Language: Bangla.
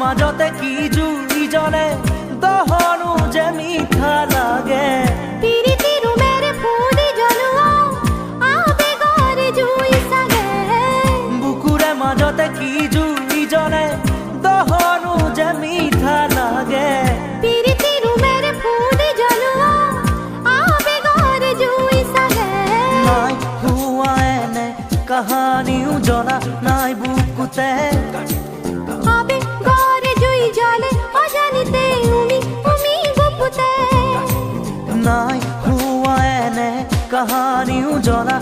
মাজতে কি জুই জ্বলে দহনো যে মিঠা লাগে পিরিতি রুমের ফুলি জ্বলোৱা আবেগৰ জুই সাগে বুকুৰে মাজতে কি জুই জ্বলে দহনো যে মিঠা লাগে পিরিতি রুমের ফুলি জ্বলোৱা আবেগৰ জুই সাগে নাই হোৱা এনে কাহানিও জনা নাই বুকুতে আবেগৰ জুই জ্বলে অজানিতে উমি গুপুতে নাই হোৱা এনে কাহানিও জনা